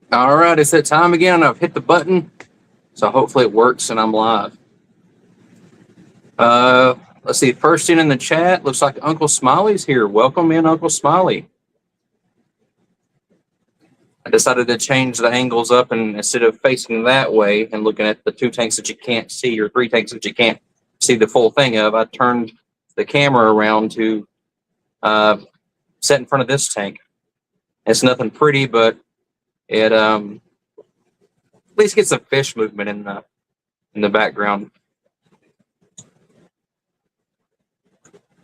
All right, it's that time again. I've hit the button, so hopefully it works and I'm live. Let's see. First in the chat looks like Uncle Smiley's here. Welcome in, Uncle Smiley. I decided to change the angles up, and instead of facing that way and looking at the two tanks that you can't see or three tanks that you can't see the full thing of, I turned the camera around to set in front of this tank. It's nothing pretty, but it at least gets some fish movement in the background.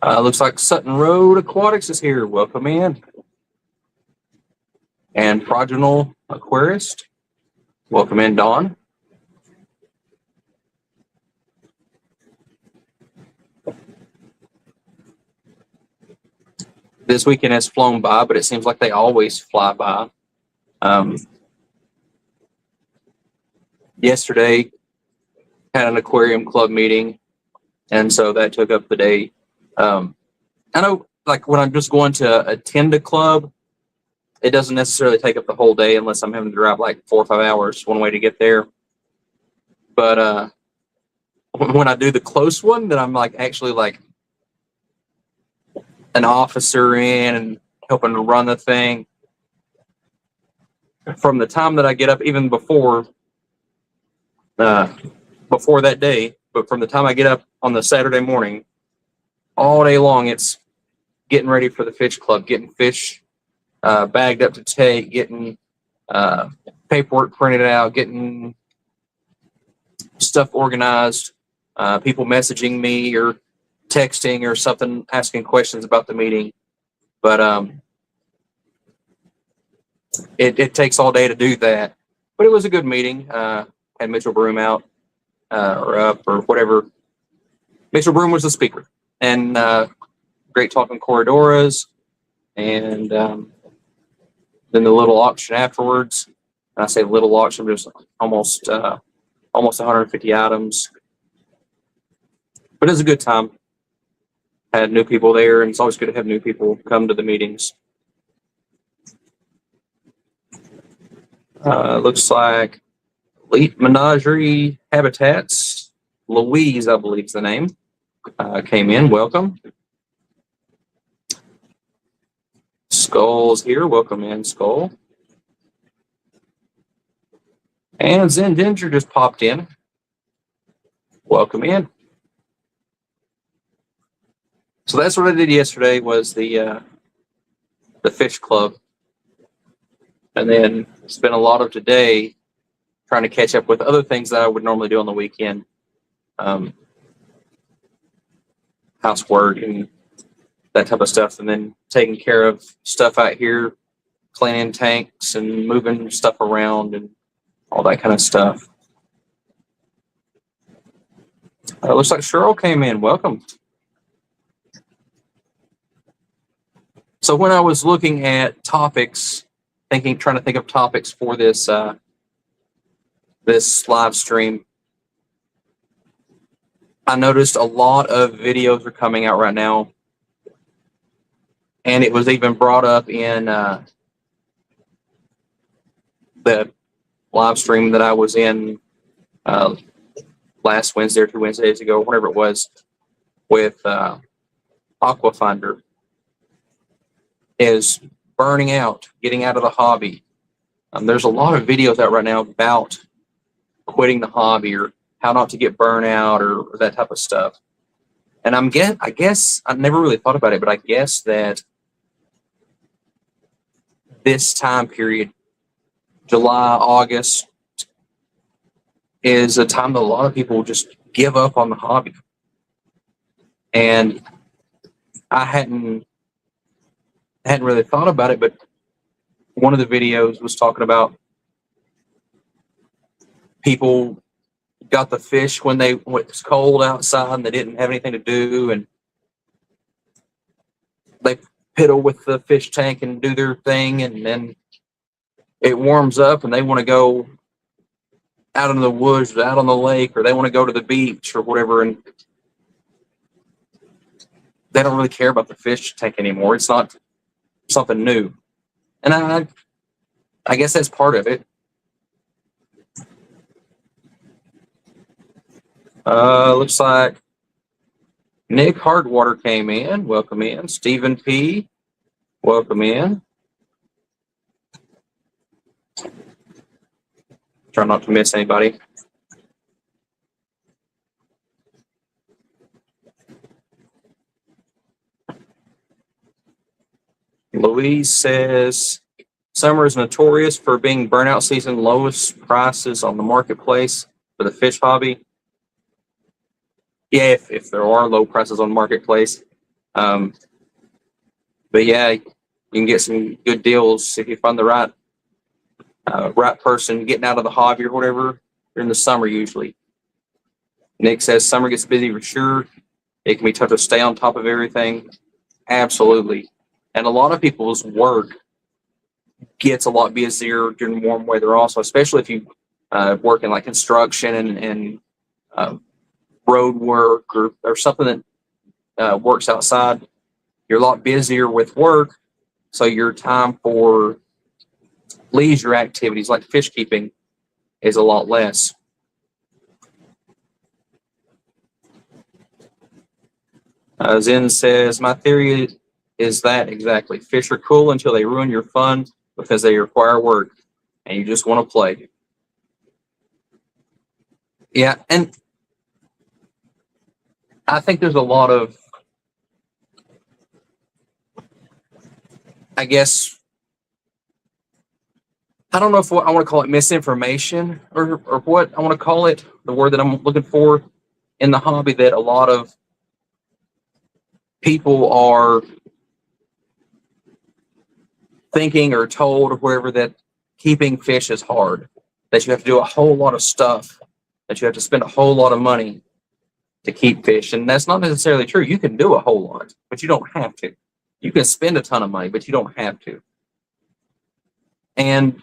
Looks like Sutton Road Aquatics is here. Welcome in. And Progenial Aquarist. Welcome in, Dawn. This weekend has flown by, but it seems like they always fly by. Yesterday, had an aquarium club meeting, and so that took up the day. I know, like, when I'm just going to attend a club, it doesn't necessarily take up the whole day unless I'm having to drive like 4 or 5 hours one way to get there. But when I do the close one, that I'm like actually like an officer in and helping to run the thing, from the time that I get up, even before that day, but from the time I get up on the Saturday morning, all day long, it's getting ready for the fish club, getting fish bagged up to take, getting paperwork printed out, getting stuff organized, people messaging me or texting or something, asking questions about the meeting. But it takes all day to do that. But it was a good meeting. Had Mitchell Broom out or up or whatever. Mitchell Broom was the speaker, and great talking corridoras, and then the little auction afterwards. And I say little auction, just almost 150 items. But it was a good time. Had new people there, and it's always good to have new people come to the meetings. Looks like Elite Menagerie Habitats, Louise, I believe is the name, came in. Welcome. Skull's here. Welcome in, Skull. And Zen Dinger just popped in. Welcome in. So that's what I did yesterday, was the fish club, and then spent a lot of today trying to catch up with other things that I would normally do on the weekend, housework and that type of stuff, and then taking care of stuff out here, cleaning tanks and moving stuff around and all that kind of stuff. Looks like Cheryl came in. Welcome. So when I was looking at topics, trying to think of topics for this this live stream, I noticed a lot of videos are coming out right now, and it was even brought up in the live stream that I was in last Wednesday or 2 Wednesdays ago, whatever it was, with Aquafinder, is burning out, getting out of the hobby. There's a lot of videos out right now about quitting the hobby or how not to get burnout or that type of stuff. And I guess I never really thought about it, but I guess that this time period, July, August, is a time that a lot of people just give up on the hobby. And I hadn't really thought about it, but one of the videos was talking about people got the fish when it was cold outside and they didn't have anything to do, and they piddle with the fish tank and do their thing, and then it warms up and they want to go out in the woods, out on the lake, or they want to go to the beach or whatever, and they don't really care about the fish tank anymore. It's not something new. And I guess that's part of it. Looks like Nick Hardwater came in. Welcome in. Stephen P. Welcome in. Try not to miss anybody. Louise says, summer is notorious for being burnout season, lowest prices on the marketplace for the fish hobby. Yeah, if there are low prices on the marketplace. But yeah, you can get some good deals if you find the right person getting out of the hobby or whatever during the summer usually. Nick says summer gets busy for sure. It can be tough to stay on top of everything. Absolutely. And a lot of people's work gets a lot busier during warm weather also, especially if you work in like construction and road work or something that works outside. You're a lot busier with work, so your time for leisure activities like fish keeping is a lot less. Zen says, my theory is that exactly. Fish are cool until they ruin your fun because they require work and you just want to play. Yeah, and I think there's a lot of, I guess, I don't know if what I want to call it misinformation or what I want to call it, the word that I'm looking for in the hobby, that a lot of people are thinking or told or wherever that keeping fish is hard, that you have to do a whole lot of stuff, that you have to spend a whole lot of money to keep fish. And that's not necessarily true. You can do a whole lot, but you don't have to. You can spend a ton of money, but you don't have to. And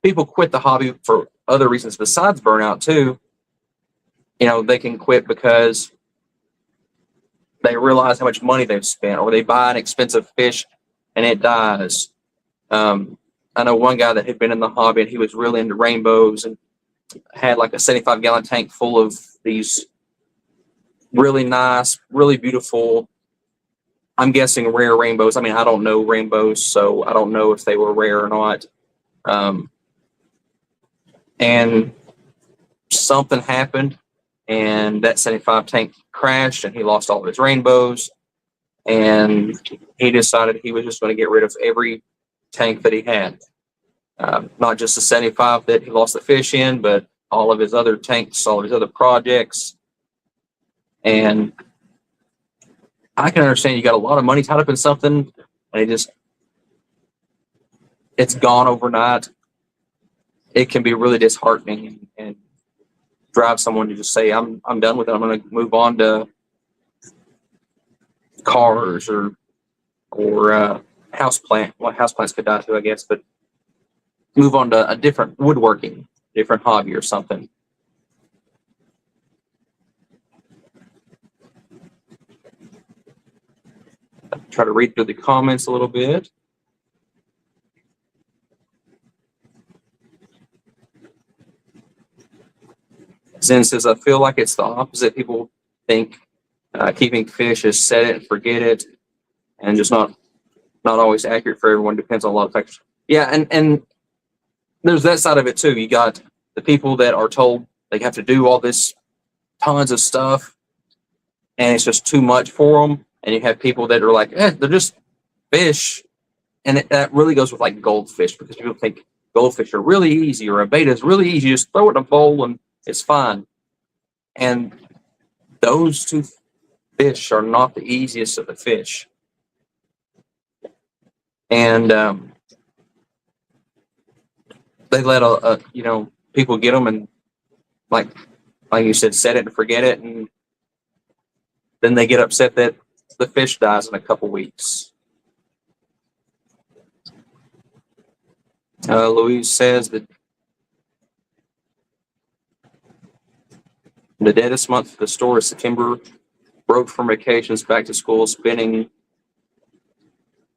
people quit the hobby for other reasons besides burnout too. They can quit because they realize how much money they've spent, or they buy an expensive fish and it dies. I know one guy that had been in the hobby and he was really into rainbows and had like a 75-gallon tank full of these really nice, really beautiful, I'm guessing rare rainbows. I mean, I don't know rainbows, so I don't know if they were rare or not. And something happened and that 75 tank crashed and he lost all of his rainbows. And he decided he was just going to get rid of every tank that he had. Not just the 75 that he lost the fish in, but all of his other tanks, all of his other projects. And I can understand you got a lot of money tied up in something and it's gone overnight. It can be really disheartening and drive someone to just say, I'm done with it. I'm going to move on to cars or houseplant. Well, houseplants could die too, I guess, but move on to a different woodworking, different hobby or something. Try to read through the comments a little bit. Zen says, I feel like it's the opposite. People think keeping fish is set it and forget it, and just not always accurate for everyone. Depends on a lot of factors. Yeah, and there's that side of it too. You got the people that are told they have to do all this tons of stuff, and it's just too much for them. And you have people that are like, they're just fish. And that really goes with like goldfish, because people think goldfish are really easy or a betta is really easy. You just throw it in a bowl and it's fine. And those two fish are not the easiest of the fish. And they let people get them and like you said, set it and forget it, and then they get upset that the fish dies in a couple weeks. Louise says that the deadest month for the store is September. Broke from vacations, back to school, spinning,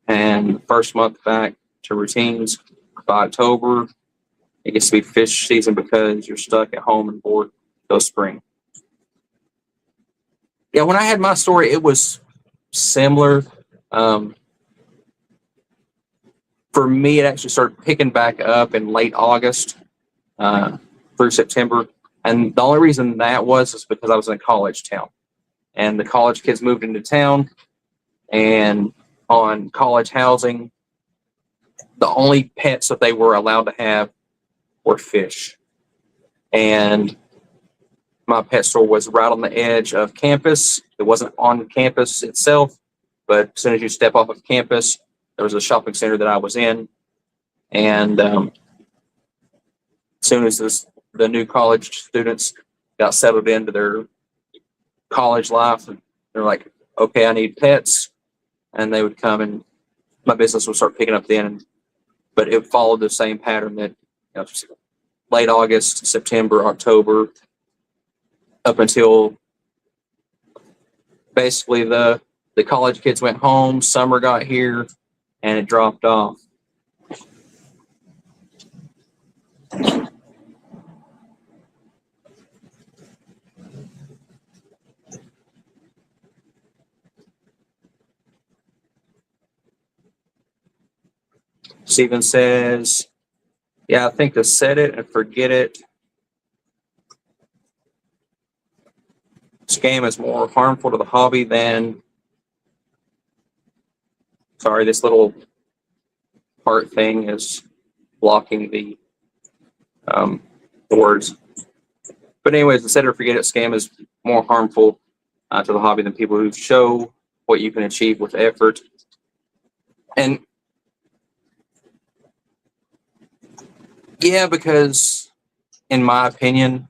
and first month back to routines. By October, it gets to be fish season because you're stuck at home and bored. spring. Yeah, when I had my story, it was similar. Um, for me, it actually started picking back up in late August through September. And the only reason that was is because I was in a college town. And the college kids moved into town, and on college housing, the only pets that they were allowed to have were fish. And my pet store was right on the edge of campus. It wasn't on campus itself, but as soon as you step off of campus, there was a shopping center that I was in. And as soon as the new college students got settled into their college life, and they're like, okay, I need pets. And they would come, and my business would start picking up then. But it followed the same pattern that, late August, September, October, up until basically the college kids went home, summer got here, and it dropped off. Steven says, yeah, I think to set it and forget it. Scam is more harmful to the hobby than, sorry, this little part thing is blocking the words. But anyways, the set it or forget it scam is more harmful to the hobby than people who show what you can achieve with effort. And yeah, because in my opinion,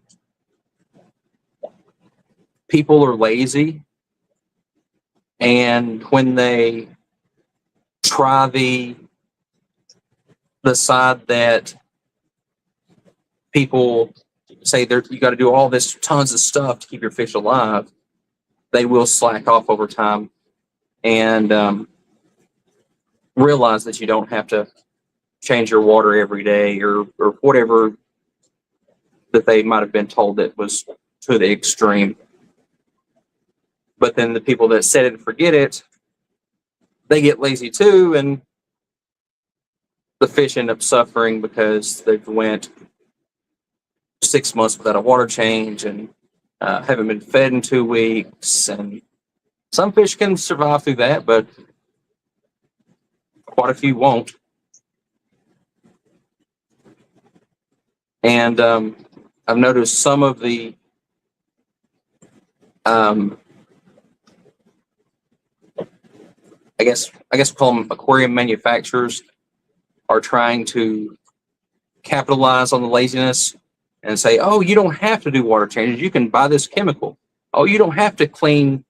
people are lazy, and when they try the side that people say you got to do all this tons of stuff to keep your fish alive, they will slack off over time and realize that you don't have to change your water every day or whatever that they might have been told that was to the extreme. But then the people that set it and forget it, they get lazy too, and the fish end up suffering because they've went 6 months without a water change and haven't been fed in 2 weeks. And some fish can survive through that, but quite a few won't. And I've noticed some of the I guess we'll call them aquarium manufacturers, are trying to capitalize on the laziness and say, oh, you don't have to do water changes. You can buy this chemical. Oh, you don't have to clean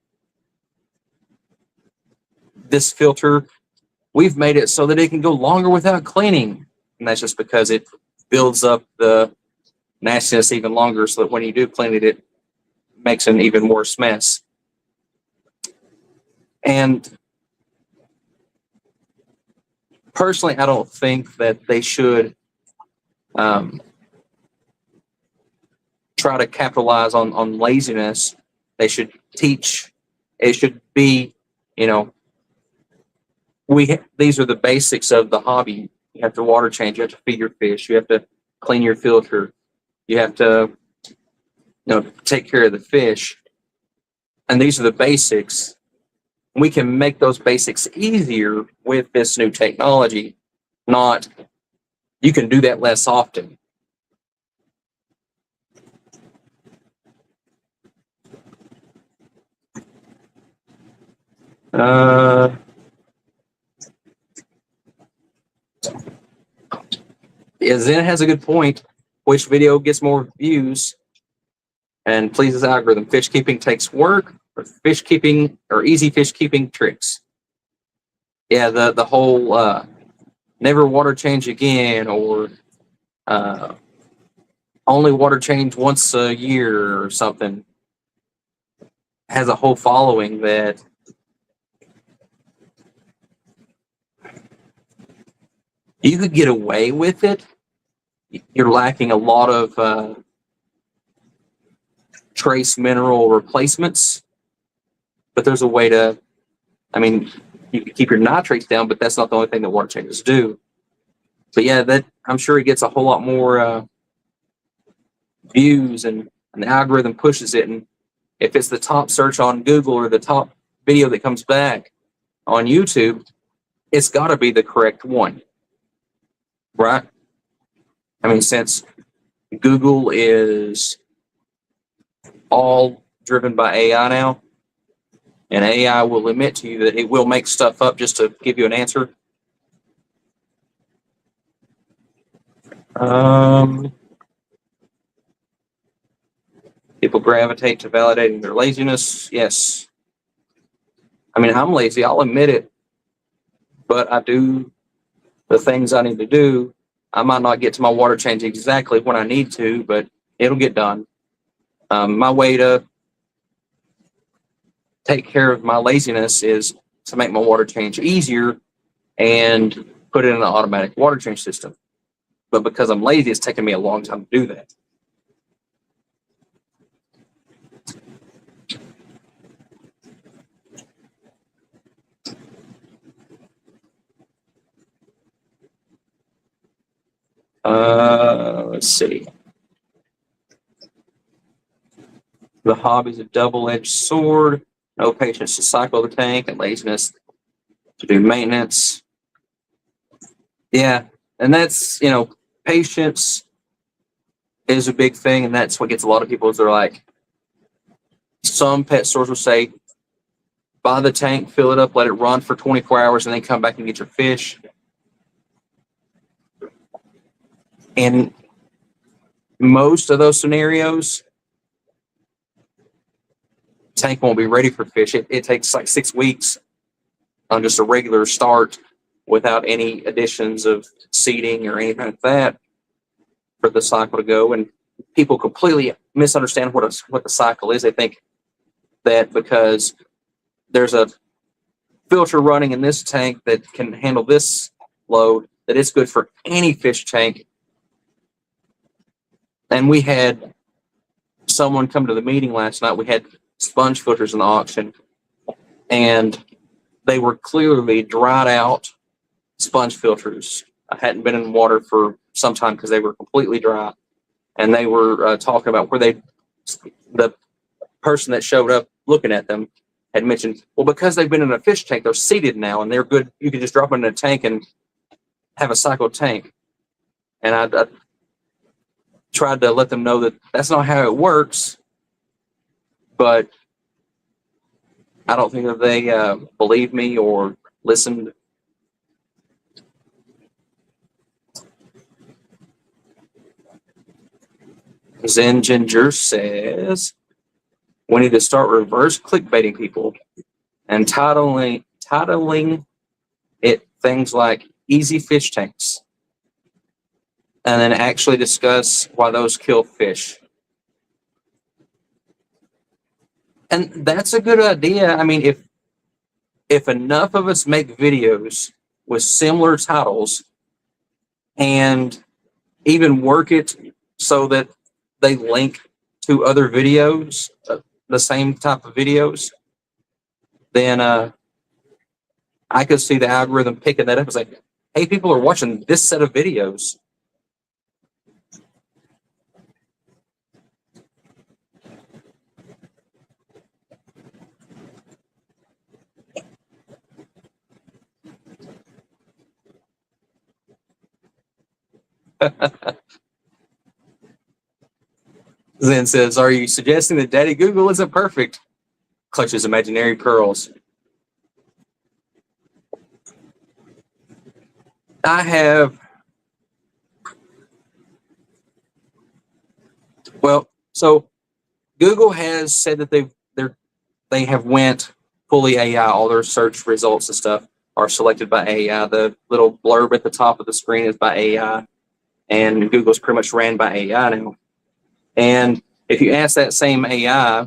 this filter. We've made it so that it can go longer without cleaning. And that's just because it builds up the nastiness even longer, so that when you do clean it, it makes an even worse mess. And personally, I don't think that they should try to capitalize on laziness. They should teach. It should be, these are the basics of the hobby. You have to water change. You have to feed your fish. You have to clean your filter. You have to, take care of the fish. And these are the basics. We can make those basics easier with this new technology. Not, you can do that less often. Zen has a good point. Which video gets more views and pleases algorithm? Fish keeping takes work, or fish keeping, or easy fish keeping tricks? Yeah, the whole never water change again, or only water change once a year or something, has a whole following that you could get away with it. You're lacking a lot of trace mineral replacements, but there's a way to, I mean, you can keep your nitrates down, but that's not the only thing that water changes do. But yeah, that I'm sure it gets a whole lot more views, and the algorithm pushes it. And if it's the top search on Google or the top video that comes back on YouTube, it's got to be the correct one, right? I mean, since Google is all driven by AI now, and AI will admit to you that it will make stuff up just to give you an answer. People gravitate to validating their laziness. Yes. I mean, I'm lazy, I'll admit it, but I do the things I need to do. I might not get to my water change exactly when I need to, but it'll get done. My way to take care of my laziness is to make my water change easier and put it in an automatic water change system. But because I'm lazy, it's taken me a long time to do that. Let's see. The hobby is a double-edged sword. No patience to cycle the tank and laziness to do maintenance. Yeah, and that's, you know, patience is a big thing, and that's what gets a lot of people is they're like, some pet stores will say, buy the tank, fill it up, let it run for 24 hours, and then come back and get your fish. And most of those scenarios, tank won't be ready for fish. It takes like 6 weeks on just a regular start without any additions of seeding or anything like that for the cycle to go. And people completely misunderstand what the cycle is. They think that because there's a filter running in this tank that can handle this load, that it's good for any fish tank. And we had someone come to the meeting last night. We had sponge filters in the auction, and they were clearly dried out sponge filters. I hadn't been in water for some time because they were completely dry. And they were talking about where the person that showed up looking at them had mentioned, well, because they've been in a fish tank, they're seeded now and they're good. You can just drop them in a tank and have a cycled tank. And I tried to let them know that that's not how it works, but I don't think that they believe me or listened. Zen Ginger says, we need to start reverse clickbaiting people and titling it things like easy fish tanks, and then actually discuss why those kill fish. And that's a good idea. I mean, if enough of us make videos with similar titles and even work it so that they link to other videos, the same type of videos, then I could see the algorithm picking that up and say, hey, people are watching this set of videos. Zen says, are you suggesting that Daddy Google isn't perfect? Clutches imaginary pearls. I have, well, so Google has said that they have went fully AI. All their search results and stuff are selected by AI. The little blurb at the top of the screen is by AI, and Google's pretty much ran by AI now. And if you ask that same AI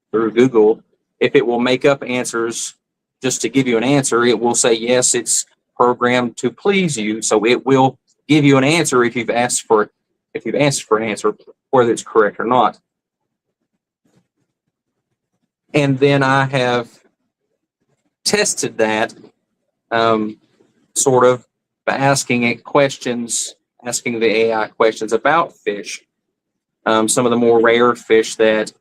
through Google, if it will make up answers just to give you an answer, it will say, yes, it's programmed to please you. So it will give you an answer if you've asked for an answer, whether it's correct or not. And then I have tested that sort of by asking it questions, asking the AI questions about fish, some of the more rare fish that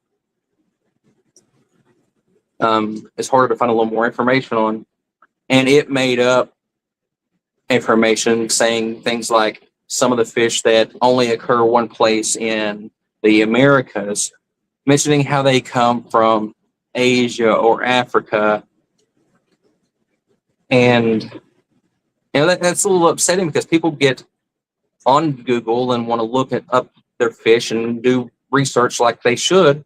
it's harder to find a little more information on. And it made up information saying things like some of the fish that only occur one place in the Americas, mentioning how they come from Asia or Africa. And that's a little upsetting because people get on Google and want to look up their fish and do research like they should.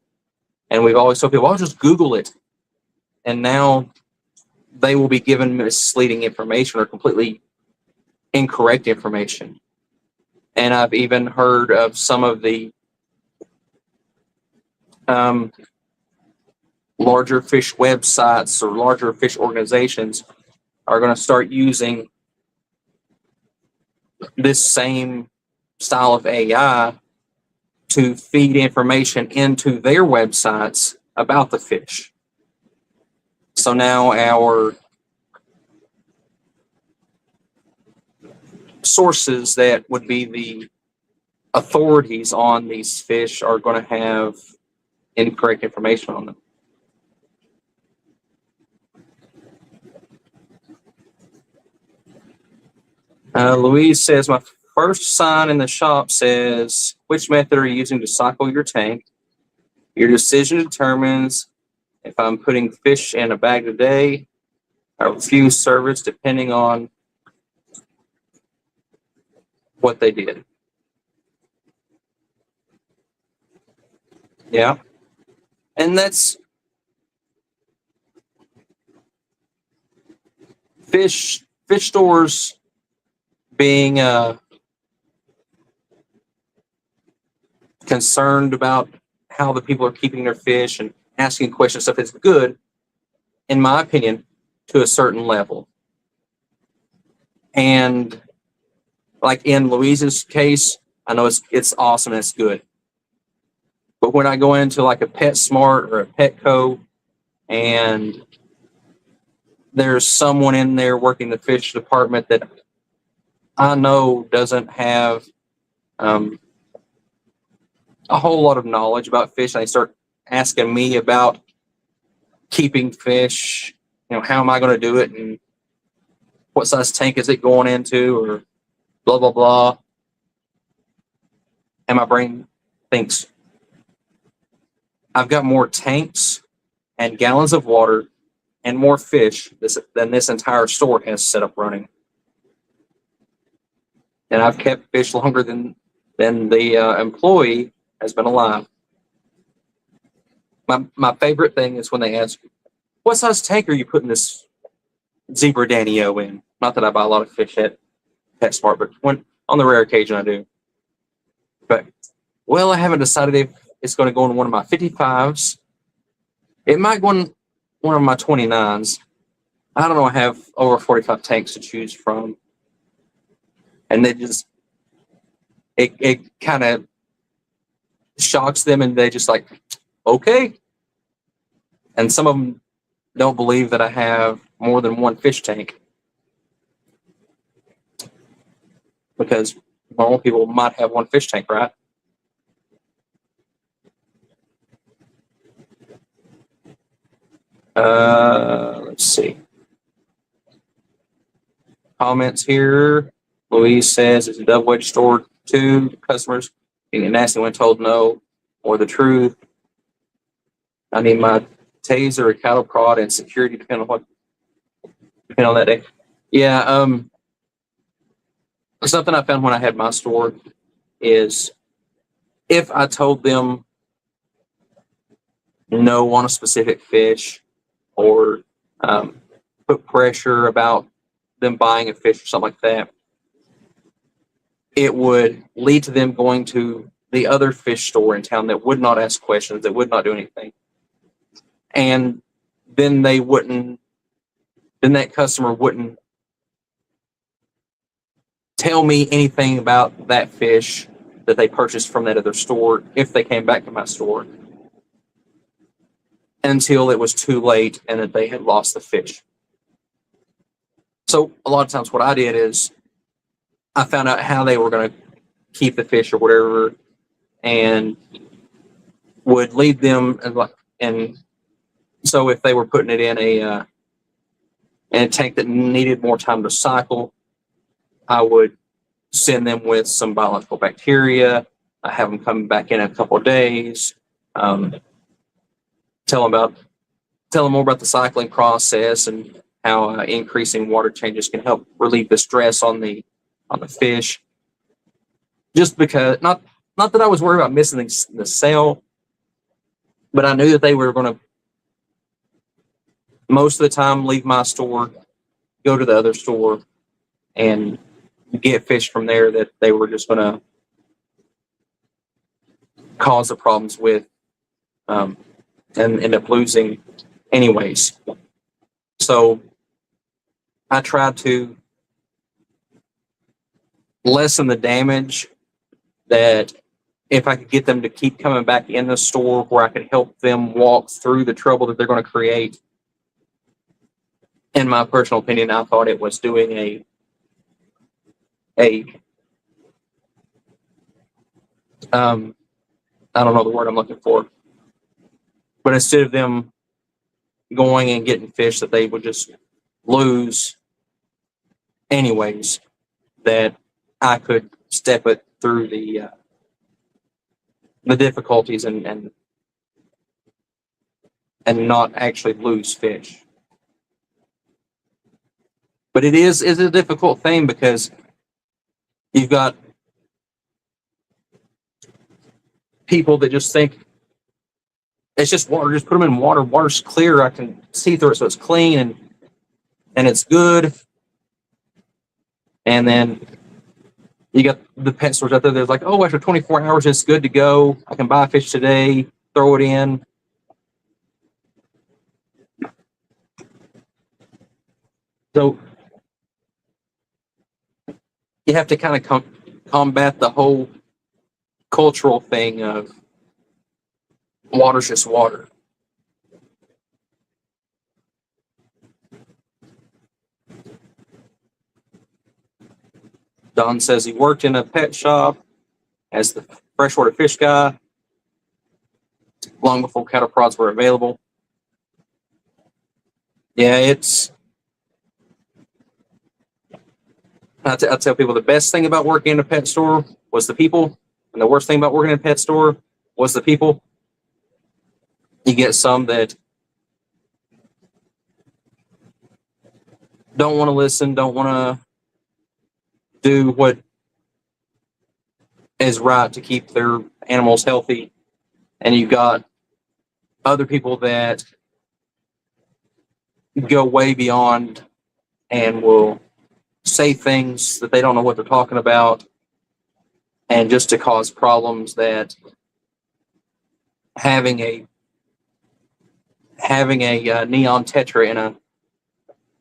And we've always told people, "I'll just Google it." And now they will be given misleading information or completely incorrect information. And I've even heard of some of the larger fish websites or larger fish organizations are going to start using this same style of AI to feed information into their websites about the fish. So now our sources that would be the authorities on these fish are going to have incorrect information on them. Louise says, my first sign in the shop says, which method are you using to cycle your tank? Your decision determines if I'm putting fish in a bag today. I refuse service depending on what they did. Yeah. And that's fish stores being concerned about how the people are keeping their fish and asking questions stuff is good, in my opinion, to a certain level. And like in Louise's case, I know it's awesome and it's good. But when I go into like a PetSmart or a Petco and there's someone in there working the fish department that I know doesn't have a whole lot of knowledge about fish, and they start asking me about keeping fish, how am I going to do it and what size tank is it going into or blah, blah, blah. And my brain thinks, I've got more tanks and gallons of water and more fish than this entire store has set up running. And I've kept fish longer than the employee has been alive. My favorite thing is when they ask, what size tank are you putting this zebra Danio in? Not that I buy a lot of fish at PetSmart, but when on the rare occasion I do. But, well, I haven't decided if it's going to go in one of my 55s. It might go in one of my 29s. I don't know. I have over 45 tanks to choose from. And they just, it kind of shocks them, and they just like, okay. And some of them don't believe that I have more than one fish tank, because normal people might have one fish tank, right? Let's see. Comments here. Louise says, it's a double wedge store too. Customers getting nasty when told no or the truth. I need my taser, a cattle prod, and security depending on that day. Yeah, something I found when I had my store is if I told them no on a specific fish or put pressure about them buying a fish or something like that, it would lead to them going to the other fish store in town that would not ask questions, that would not do anything. And then that customer wouldn't tell me anything about that fish that they purchased from that other store if they came back to my store. until it was too late and that they had lost the fish. So a lot of times what I did is I found out how they were going to keep the fish or whatever, and would lead them, and so if they were putting it in a tank that needed more time to cycle, I would send them with some biological bacteria. I have them come back in a couple of days. Tell them more about the cycling process and how increasing water changes can help relieve the stress on the fish. Just because, not that I was worried about missing the sale, but I knew that they were going to most of the time leave my store, go to the other store, and get fish from there that they were just going to cause the problems with, and end up losing anyways. So I tried to lessen the damage, that if I could get them to keep coming back in the store where I could help them walk through the trouble that they're going to create. In my personal opinion, I thought it was doing a I don't know the word I'm looking for, but instead of them going and getting fish that they would just lose anyways, that I could step it through the difficulties and not actually lose fish. But it is a difficult thing because you've got people that just think it's just water. Just put them in water. Water's clear. I can see through it, so it's clean and it's good. And then you got the pet stores out there that's like, oh, after 24 hours, it's good to go. I can buy fish today, throw it in. So you have to kind of combat the whole cultural thing of water's just water. Don says he worked in a pet shop as the freshwater fish guy long before cattle prods were available. Yeah, I tell people the best thing about working in a pet store was the people, and the worst thing about working in a pet store was the people. You get some that don't want to listen, don't want to do what is right to keep their animals healthy, and you've got other people that go way beyond and will say things that they don't know what they're talking about, and just to cause problems, that having a neon tetra in a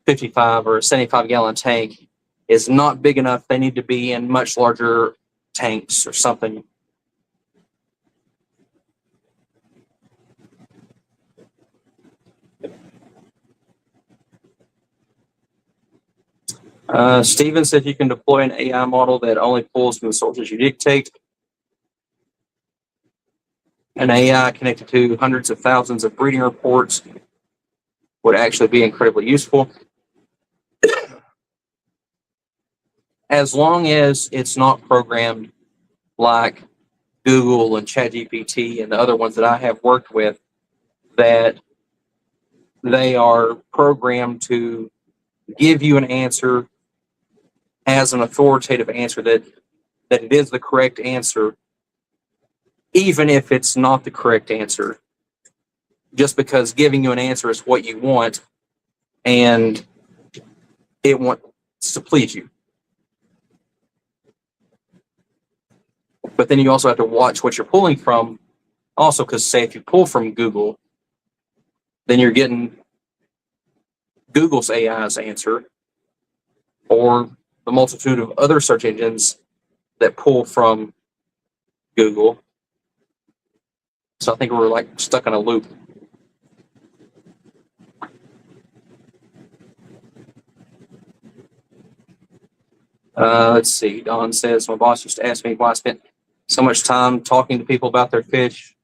55 or a 75 gallon tank is not big enough. They need to be in much larger tanks or something. Steven said you can deploy an AI model that only pulls from the sources you dictate. An AI connected to hundreds of thousands of breeding reports would actually be incredibly useful. As long as it's not programmed like Google and ChatGPT and the other ones that I have worked with, that they are programmed to give you an answer as an authoritative answer, that it is the correct answer, even if it's not the correct answer, just because giving you an answer is what you want and it wants to please you. But then you also have to watch what you're pulling from also, because say if you pull from Google, then you're getting Google's AI's answer, or the multitude of other search engines that pull from Google. So I think we're like stuck in a loop. Let's see. Don says, my boss used to ask me why I spent so much time talking to people about their fish.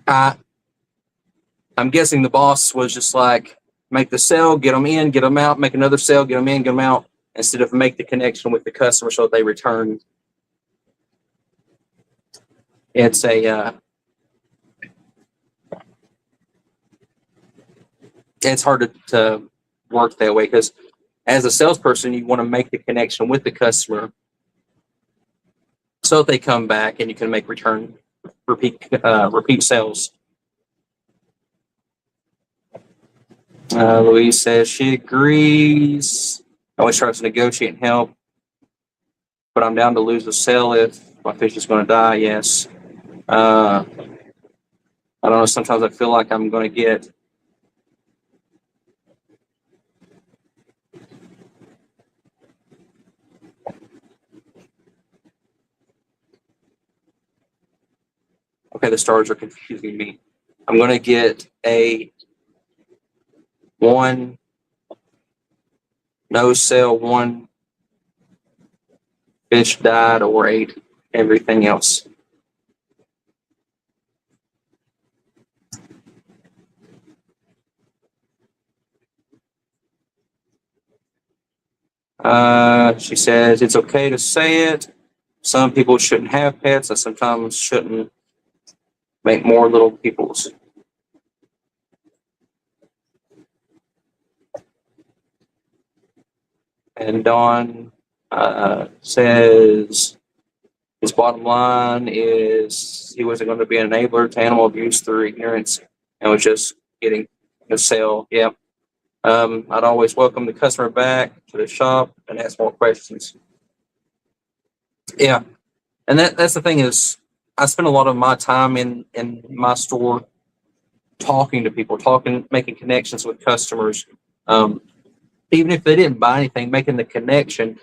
I'm guessing the boss was just like, make the sale, get them in, get them out, make another sale, get them in, get them out, instead of make the connection with the customer so that they return. It's it's hard to work that way because as a salesperson, you want to make the connection with the customer so that they come back and you can make repeat sales. Louise says she agrees. I always try to negotiate and help, but I'm down to lose the sale if my fish is going to die. Yes. I don't know. Sometimes I feel like I'm going to get okay. The stars are confusing me. I'm going to get a 1 no sale, 1 fish died, or 8 everything else. She says it's okay to say it. Some people shouldn't have pets. I sometimes shouldn't make more little peoples. And Dawn says his bottom line is he wasn't going to be an enabler to animal abuse through ignorance and was just getting a sale. Yeah. I'd always welcome the customer back to the shop and ask more questions. Yeah. And that's the thing is I spend a lot of my time in my store talking to people, making connections with customers. Even if they didn't buy anything, making the connection,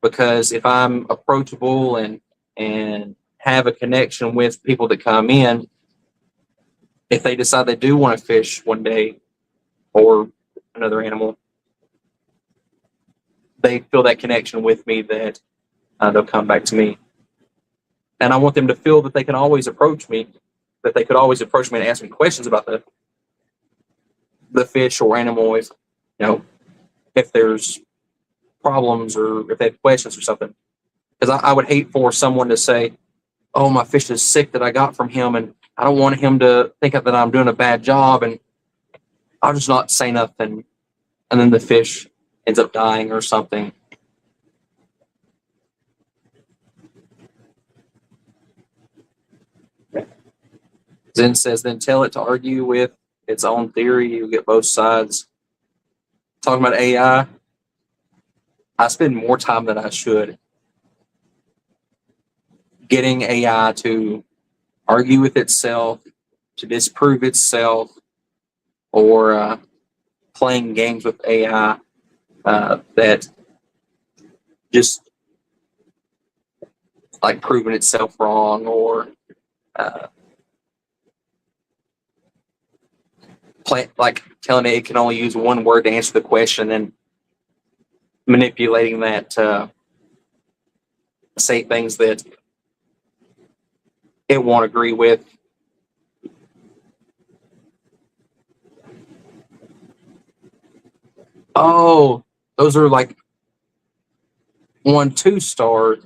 because if I'm approachable and have a connection with people that come in, if they decide they do want to fish one day or another animal, they feel that connection with me that they'll come back to me. And I want them to feel that they can always approach me, that they could always approach me and ask me questions about the fish or animal if if there's problems or if they have questions or something. Because I would hate for someone to say, oh, my fish is sick that I got from him, and I don't want him to think that I'm doing a bad job, and I'll just not say nothing, and then the fish ends up dying or something. Zen says, then tell it to argue with its own theory. You get both sides. Talking about AI, I spend more time than I should getting AI to argue with itself, to disprove itself, or playing games with AI that just like proving itself wrong, or like telling it can only use one word to answer the question and manipulating that to say things that it won't agree with. Oh, those are like 1 2-star,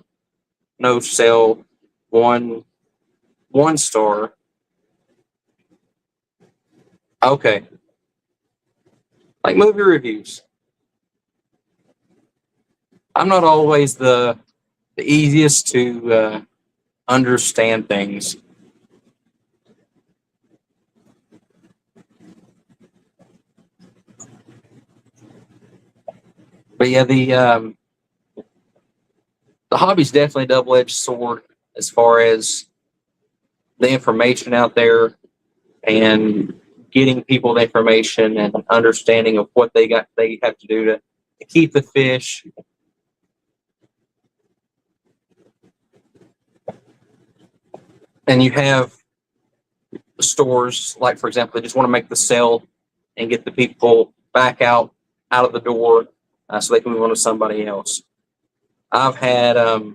no sale, 1 1-star. Okay. Like movie reviews. I'm not always the easiest to understand things. But yeah, the hobby's definitely a double-edged sword as far as the information out there and getting people the information and understanding of what they have to do to keep the fish. And you have stores like, for example, they just want to make the sale and get the people back out of the door so they can move on to somebody else. I've had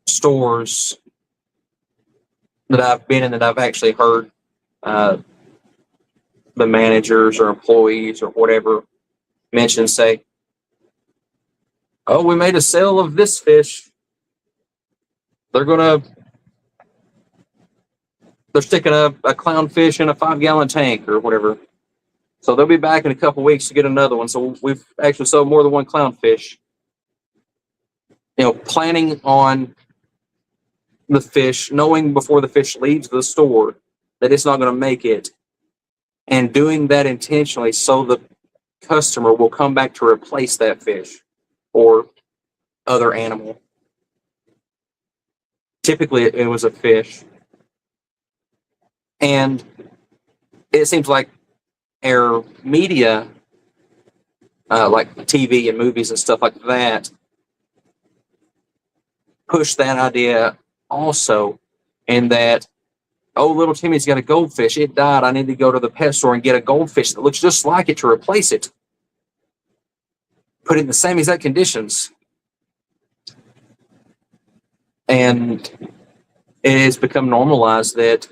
stores that I've been in that I've actually heard uh, the managers or employees or whatever mention, say, "Oh, we made a sale of this fish. They're sticking a clownfish in a 5-gallon tank or whatever. So they'll be back in a couple weeks to get another one. So we've actually sold more than one clownfish." Planning on the fish, knowing before the fish leaves the store that it's not going to make it, and doing that intentionally so the customer will come back to replace that fish or other animal. Typically, it was a fish. And it seems like our media, like TV and movies and stuff like that, push that idea also, in that, "Oh, little Timmy's got a goldfish. It died. I need to go to the pet store and get a goldfish that looks just like it to replace it. Put it in the same exact conditions." And it has become normalized that,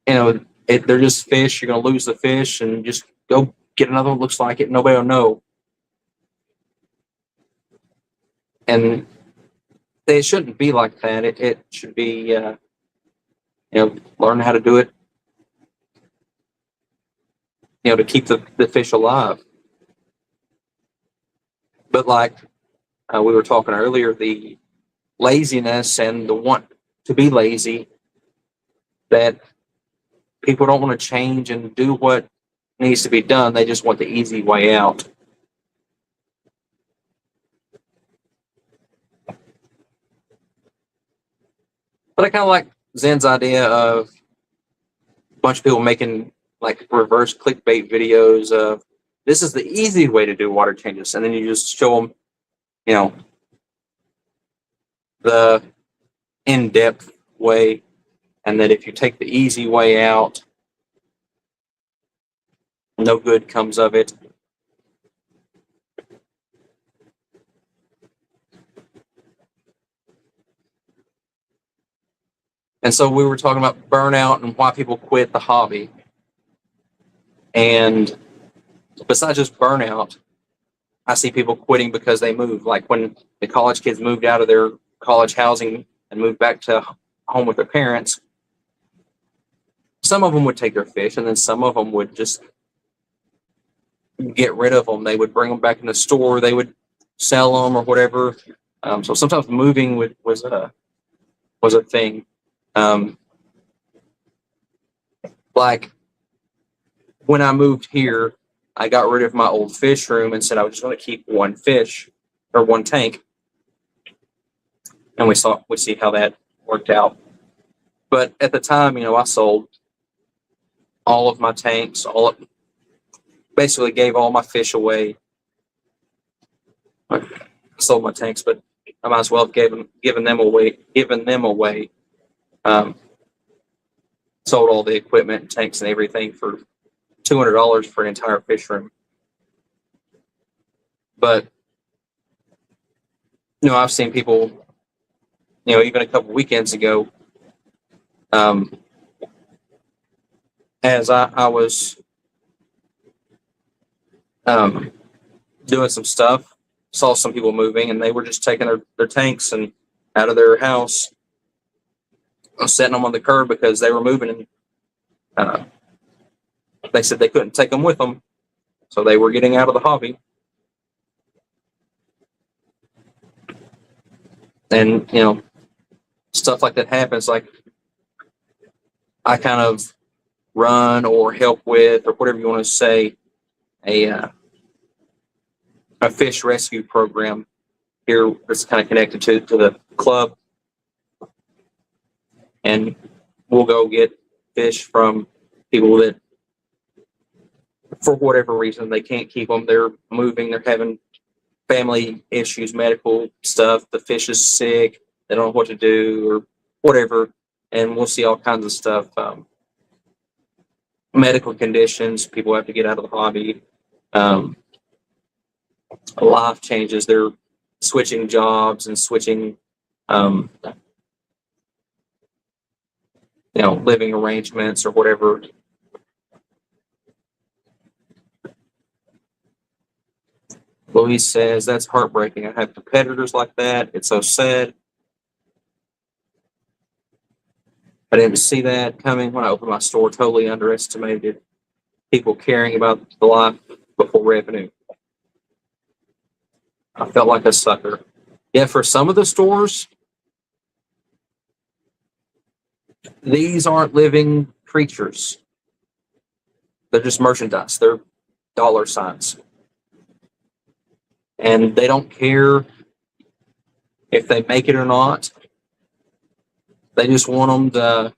they're just fish. You're going to lose the fish and just go get another one that looks like it. Nobody will know. And it shouldn't be like that. It should be, learn how to do it, to keep the fish alive. But like we were talking earlier, the laziness and the want to be lazy, that people don't want to change and do what needs to be done. They just want the easy way out. But I kind of like Zen's idea of a bunch of people making like reverse clickbait videos of, "This is the easy way to do water changes," and then you just show them, the in-depth way, and that if you take the easy way out, no good comes of it. And so we were talking about burnout and why people quit the hobby. And besides just burnout, I see people quitting because they move. Like when the college kids moved out of their college housing and moved back to home with their parents, some of them would take their fish, and then some of them would just get rid of them. They would bring them back in the store. They would sell them or whatever. So sometimes moving was a thing. Like when I moved here, I got rid of my old fish room and said I was just going to keep one fish or one tank, and we see how that worked out. But at the time, I sold all of my tanks, basically gave all my fish away. I sold my tanks, but I might as well have given them away. Sold all the equipment and tanks and everything for $200 for an entire fish room. But I've seen people, even a couple weekends ago, as I was doing some stuff, saw some people moving, and they were just taking their tanks and out of their house, setting them on the curb because they were moving, and they said they couldn't take them with them, so they were getting out of the hobby. And stuff like that happens. Like I kind of run or help with, or whatever you want to say, a fish rescue program here that's kind of connected to the club, and we'll go get fish from people that, for whatever reason, they can't keep them. They're moving. They're having family issues, medical stuff. The fish is sick. They don't know what to do, or whatever, and we'll see all kinds of stuff. Medical conditions, people have to get out of the hobby. Um, Life changes. They're switching jobs and switching, um, living arrangements or whatever. Louise says, that's heartbreaking. I have competitors like that. It's so sad. I didn't see that coming when I opened my store. Totally underestimated people caring about the life before revenue. I felt like a sucker. Yeah, for some of the stores, these aren't living creatures. They're just merchandise. They're dollar signs. And they don't care if they make it or not. They just want them to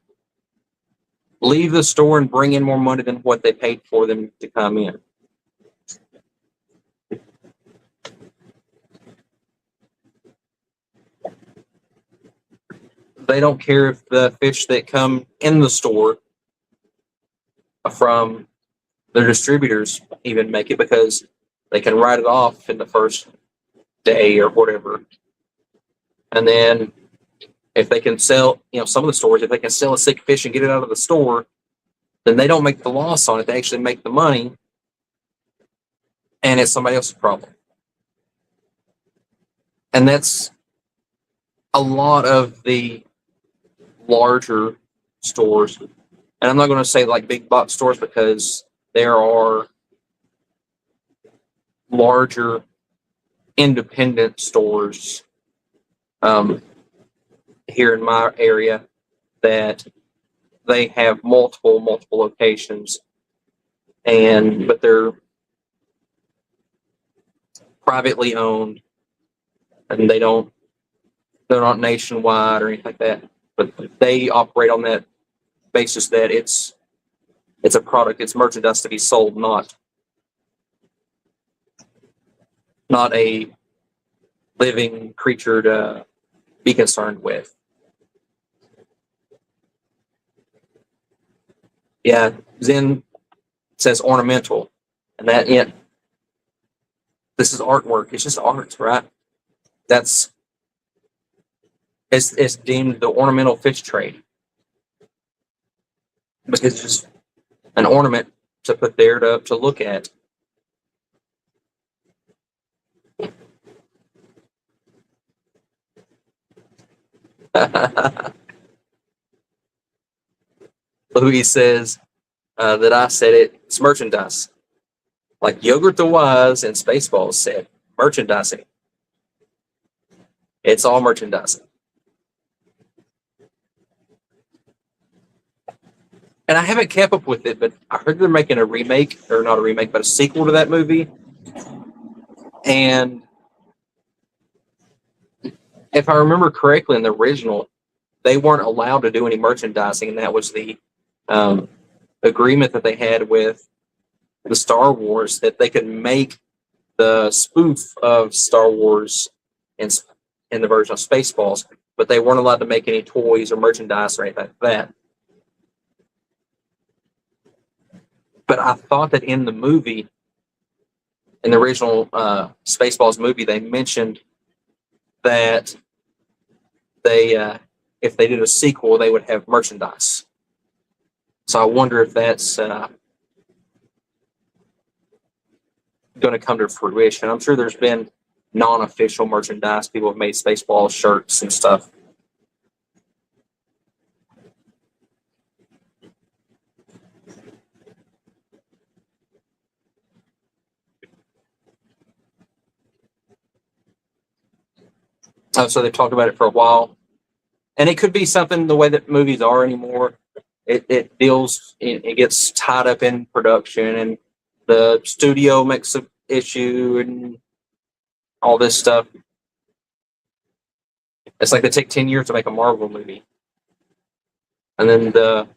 leave the store and bring in more money than what they paid for them to come in. They don't care if the fish that come in the store from their distributors even make it, because they can write it off in the first day or whatever. And then if they can sell, some of the stores, if they can sell a sick fish and get it out of the store, then they don't make the loss on it. They actually make the money, and it's somebody else's problem. And that's a lot of the larger stores. And I'm not going to say like big box stores, because there are larger independent stores here in my area that they have multiple locations, but they're privately owned, and they're not nationwide or anything like that. But they operate on that basis that it's a product, it's merchandise to be sold, not a living creature to be concerned with. Yeah, Zen says ornamental, and this is artwork. It's just art, right? It's deemed the ornamental fish trade, because it's just an ornament to put there to look at. Louis says that I said it's merchandise. Like Yogurt the Wise and Spaceballs said, merchandising. It's all merchandising. And I haven't kept up with it, but I heard they're making a remake, or not a remake, but a sequel to that movie. And if I remember correctly, in the original, they weren't allowed to do any merchandising, and that was the agreement that they had with the Star Wars, that they could make the spoof of Star Wars in the version of Spaceballs, but they weren't allowed to make any toys or merchandise or anything like that. But I thought that in the movie, in the original Spaceballs movie, they mentioned that if they did a sequel, they would have merchandise. So I wonder if that's going to come to fruition. I'm sure there's been non-official merchandise. People have made Spaceballs shirts and stuff. So they've talked about it for a while, and it could be something the way that movies are anymore. It gets tied up in production, and the studio makes an issue and all this stuff. It's like they take 10 years to make a Marvel movie, and then the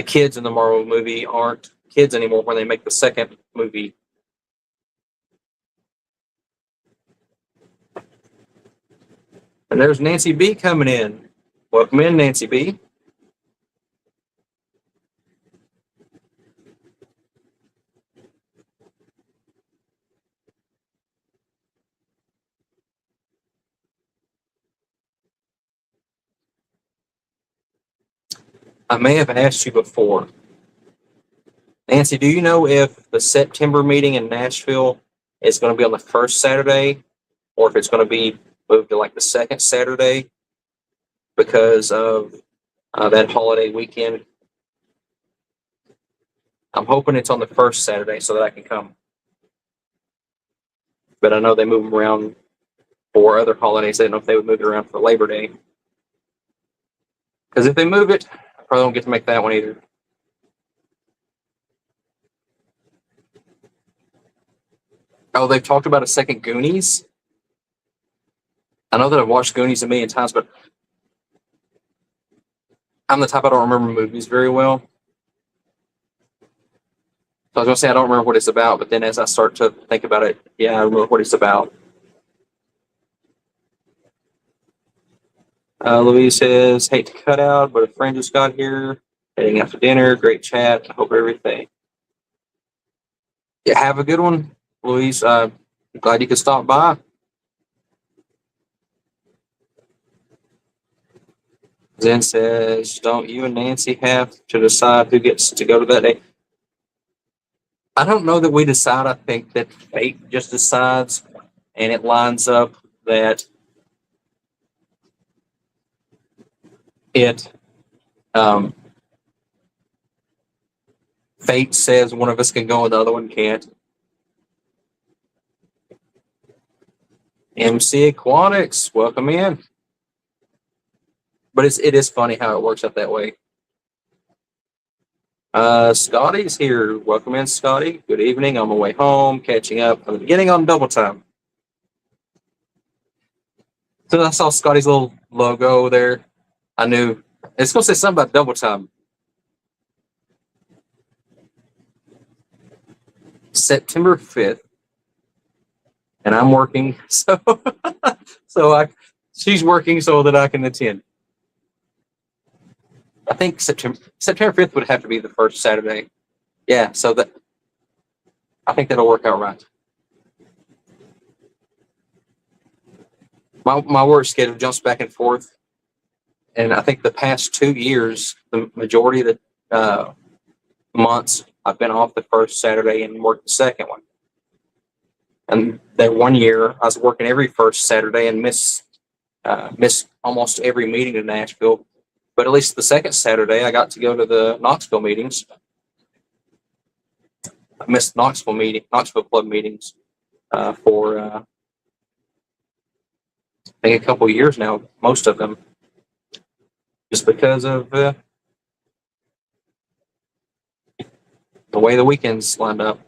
kids in the Marvel movie aren't kids anymore when they make the second movie. And there's Nancy B coming in. Welcome in, Nancy B. I may have asked you before. Nancy, do you know if the September meeting in Nashville is going to be on the first Saturday or if it's going to be moved to like the second Saturday because of that holiday weekend? I'm hoping it's on the first Saturday so that I can come. But I know they move them around for other holidays. I didn't know if they would move it around for Labor Day. Because if they move it, I probably don't get to make that one either. Oh, they've talked about a second Goonies. I know that I've watched Goonies a million times, but I'm the type I don't remember movies very well. So I was going to say I don't remember what it's about, but then as I start to think about it, yeah, I remember what it's about. Louise says, hate to cut out, but a friend just got here, heading out for dinner. Great chat. I hope everything. Yeah, have a good one, Louise. Glad you could stop by. Zen says, don't you and Nancy have to decide who gets to go to that day? I don't know that we decide. I think that fate just decides, and it lines up that fate says one of us can go and the other one can't. MC Aquatics, welcome in. But it is funny how it works out that way. Scotty's here. Welcome in, Scotty. Good evening. On my way home, catching up from the beginning on double time. So I saw Scotty's little logo there. I knew it's going to say something about double time. September 5th, and I'm working, so she's working so that I can attend. I think September 5th would have to be the first Saturday. Yeah, so that I think that'll work out right. My work schedule jumps back and forth, and I think the past 2 years, the majority of the months, I've been off the first Saturday and worked the second one. And that 1 year, I was working every first Saturday and missed almost every meeting in Nashville. But at least the second Saturday, I got to go to the Knoxville meetings. I missed Knoxville club meetings for I think a couple of years now, most of them, just because of the way the weekends lined up.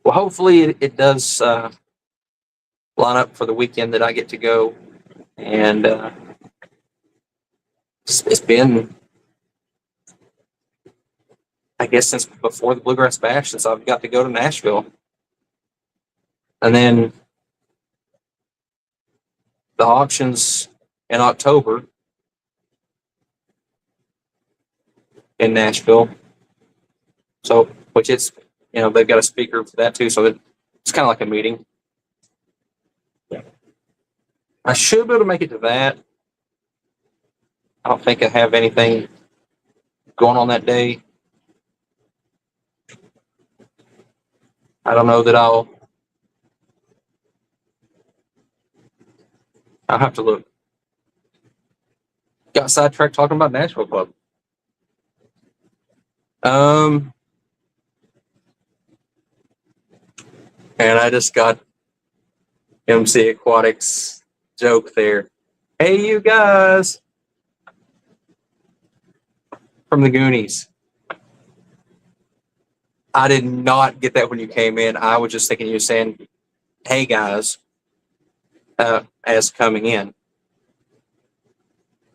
Well, hopefully it does line up for the weekend that I get to go. And it's been, I guess, since before the Bluegrass Bash, since I've got to go to Nashville. And then the auctions in October in Nashville. So, which it's, they've got a speaker for that too. So it's kind of like a meeting. I should be able to make it to that. I don't think I have anything going on that day. I don't know that I'll have to look. Got sidetracked talking about Nashville Club. And I just got MC Aquatics joke there. Hey, you guys from the Goonies. I did not get that when you came in. I was just thinking you were saying, hey, guys, as coming in.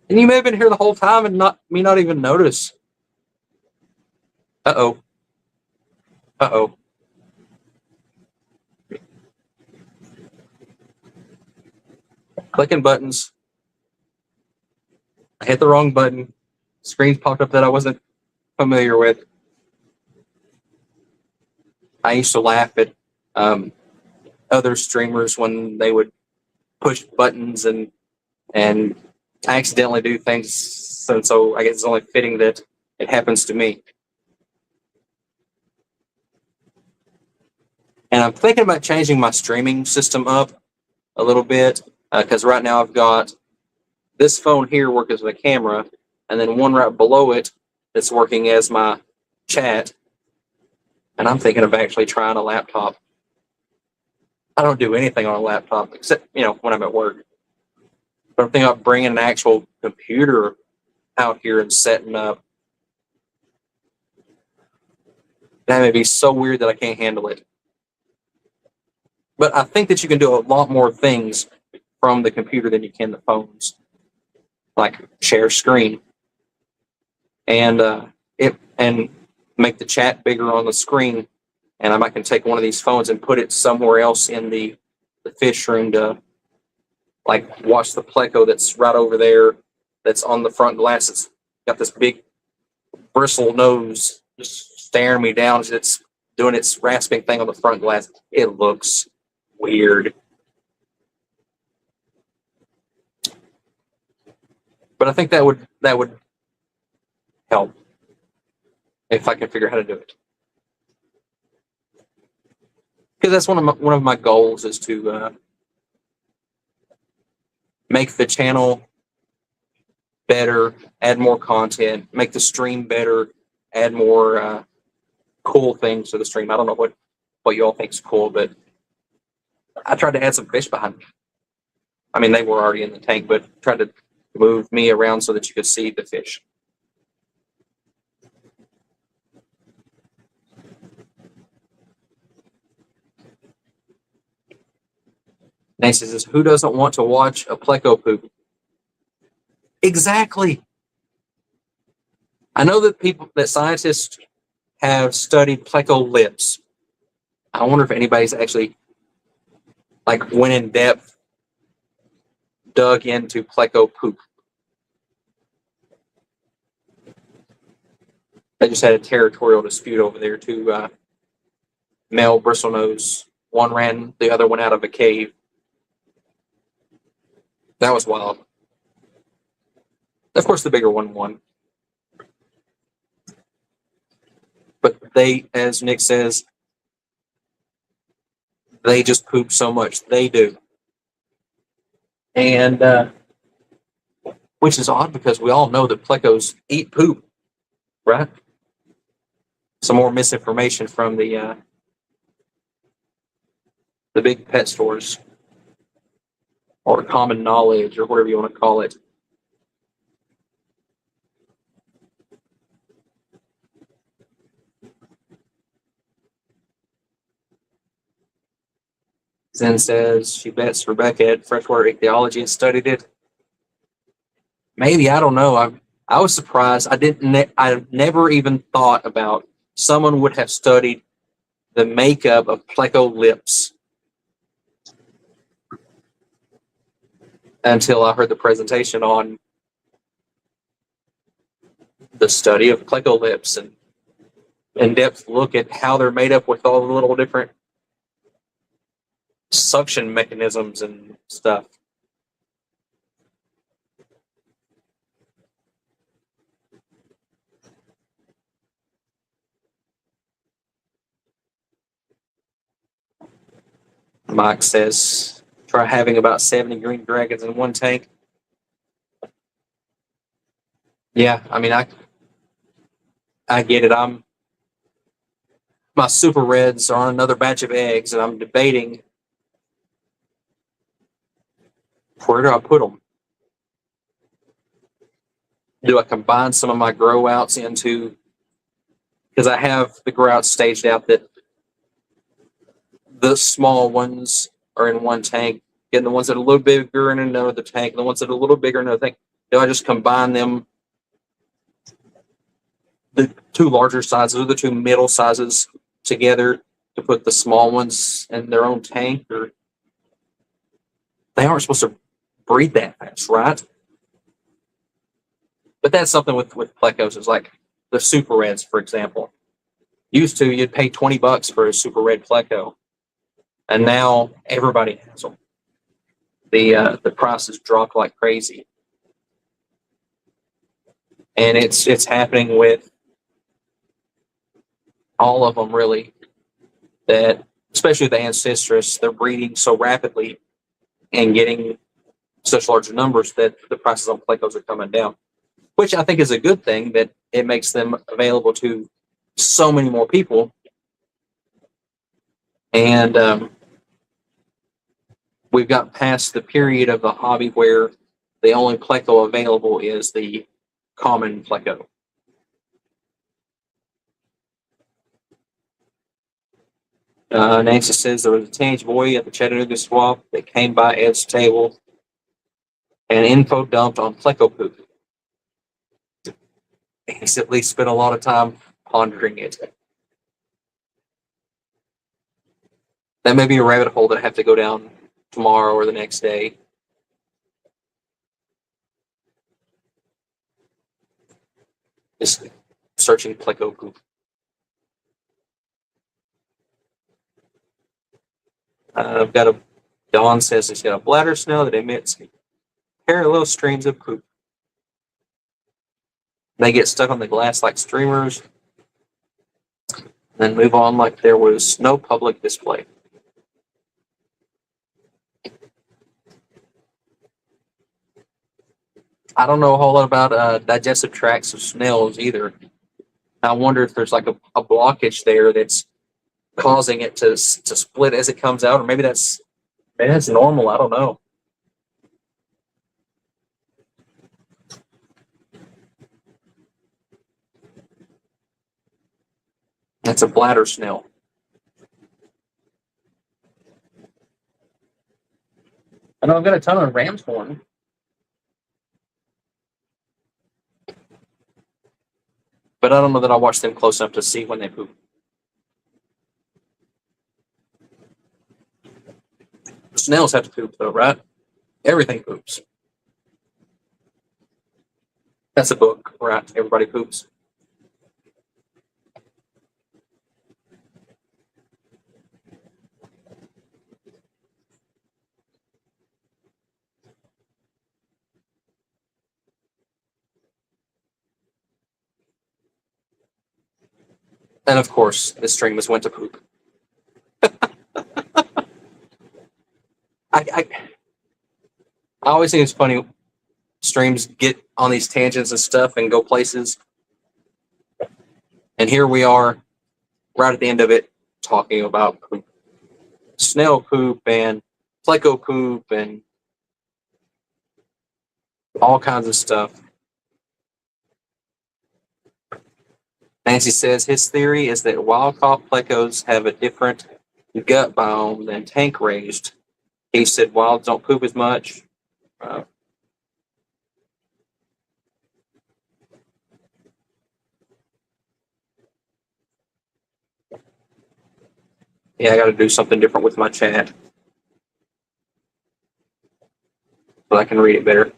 And you may have been here the whole time and not even notice. Uh-oh. Clicking buttons. hit the wrong button. Screens popped up that I wasn't familiar with. I used to laugh at other streamers when they would push buttons and accidentally do things. So I guess it's only fitting that it happens to me. And I'm thinking about changing my streaming system up a little bit because right now I've got this phone here working as a camera, and then one right below it that's working as my chat. And I'm thinking of actually trying a laptop. I don't do anything on a laptop except, when I'm at work. But I'm thinking about bringing an actual computer out here and setting up. That may be so weird that I can't handle it. But I think that you can do a lot more things from the computer than you can the phones, like share screen and make the chat bigger on the screen. And I can take one of these phones and put it somewhere else in the fish room to like watch the pleco that's right over there, that's on the front glass. It's got this big bristle nose just staring me down as it's doing its rasping thing on the front glass. It looks weird. But I think that would help if I can figure out how to do it. Because that's one of my goals is to make the channel better, add more content, make the stream better, add more cool things to the stream. I don't know what you all think is cool, but I tried to add some fish behind me. I mean, they were already in the tank, but tried to move me around so that you could see the fish. Nancy says, who doesn't want to watch a pleco poop? Exactly. I know that scientists have studied pleco lips. I wonder if anybody's actually went in depth, dug into pleco poop. They just had a territorial dispute over there. Two male bristlenose. One ran the other one out of a cave. That was wild. Of course, the bigger one won. But they, as Nick says, they just poop so much. They do. And which is odd because we all know that plecos eat poop, right? Some more misinformation from the big pet stores, or common knowledge, or whatever you want to call it. Zen says she bets Rebecca at freshwater ichthyology and studied it. Maybe, I don't know. I was surprised. I never even thought about someone would have studied the makeup of pleco lips until I heard the presentation on the study of pleco lips and in-depth look at how they're made up with all the little different suction mechanisms and stuff. Mike says, try having about 70 green dragons in one tank. Yeah, I mean, I get it. My super reds are on another batch of eggs, and I'm debating where do I put them? Do I combine some of my grow outs into, because I have the grow outs staged out that the small ones are in one tank, and the ones that are a little bigger in another tank, and the ones that are a little bigger in another tank. Do I just combine them, the two larger sizes or the two middle sizes together to put the small ones in their own tank? Or they aren't supposed to breed that fast, right? But that's something with plecos is like the super reds, for example. Used to, you'd pay $20 for a super red pleco, and now everybody has them. The prices drop like crazy, and it's happening with all of them really. That especially the ancestors, they're breeding so rapidly and getting such large numbers that the prices on plecos are coming down, which I think is a good thing, that it makes them available to so many more people. And we've got past the period of the hobby where the only pleco available is the common pleco. Nancy says there was a teenage boy at the Chattanooga swap that came by Ed's table and info dumped on pleco poop. He's at least spent a lot of time pondering it. That may be a rabbit hole that I have to go down tomorrow or the next day. Just searching pleco poop. I've got a, Dawn says he's got a bladder snail that emits parallel streams of poop. They get stuck on the glass like streamers, then move on like there was no public display. I don't know a whole lot about digestive tracts of snails either. I wonder if there's like a blockage there that's causing it to split as it comes out, or maybe that's normal. I don't know. That's a bladder snail. I know I've got a ton of ram's horn. But I don't know that I watch them close enough to see when they poop. Snails have to poop though, right? Everything poops. That's a book, right? Everybody poops. And of course, this stream went to poop. I always think it's funny. Streams get on these tangents and stuff and go places. And here we are, right at the end of it, talking about poop. Snail poop and pleco poop and all kinds of stuff. Nancy says his theory is that wild-caught plecos have a different gut biome than tank-raised. He said wilds don't poop as much. Yeah, I got to do something different with my chat so I can read it better.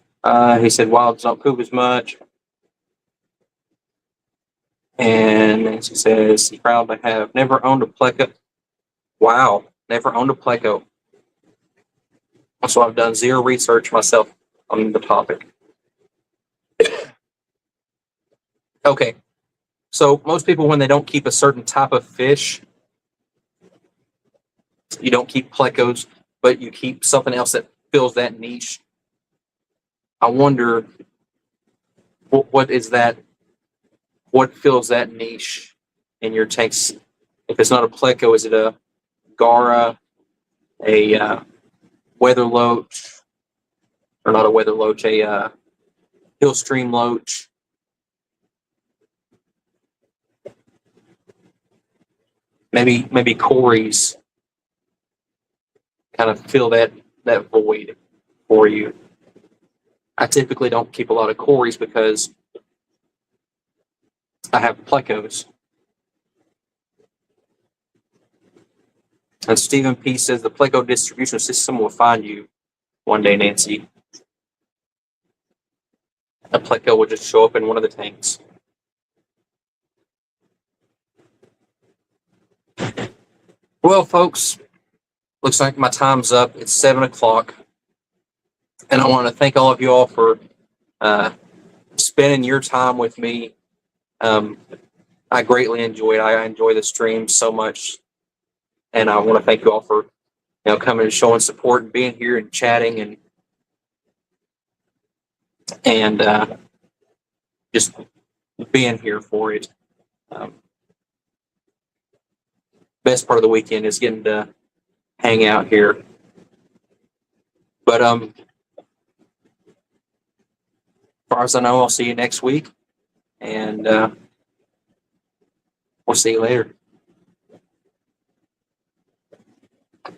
He said wilds don't poop as much. And Nancy says he's proud to have never owned a pleco. Wow, never owned a pleco. So I've done zero research myself on the topic. Okay, so most people, when they don't keep a certain type of fish, you don't keep plecos, but you keep something else that fills that niche. I wonder what is that? What fills that niche in your tanks? If it's not a pleco, is it a gara, a weather loach, or not a weather loach, a hill stream loach? Maybe Corey's kind of fill that void for you. I typically don't keep a lot of Corey's because I have plecos. And Stephen P. says the pleco distribution system will find you one day, Nancy. a Pleco would just show up in one of the tanks. Well, folks, looks like my time's up. It's 7 o'clock, and I want to thank all of you all for spending your time with me. I greatly enjoy it. I enjoy the stream so much, and I want to thank you all for coming and showing support and being here and chatting and just being here for it. Best part of the weekend is getting to hang out here. But as far as I know, I'll see you next week, and we'll see you later.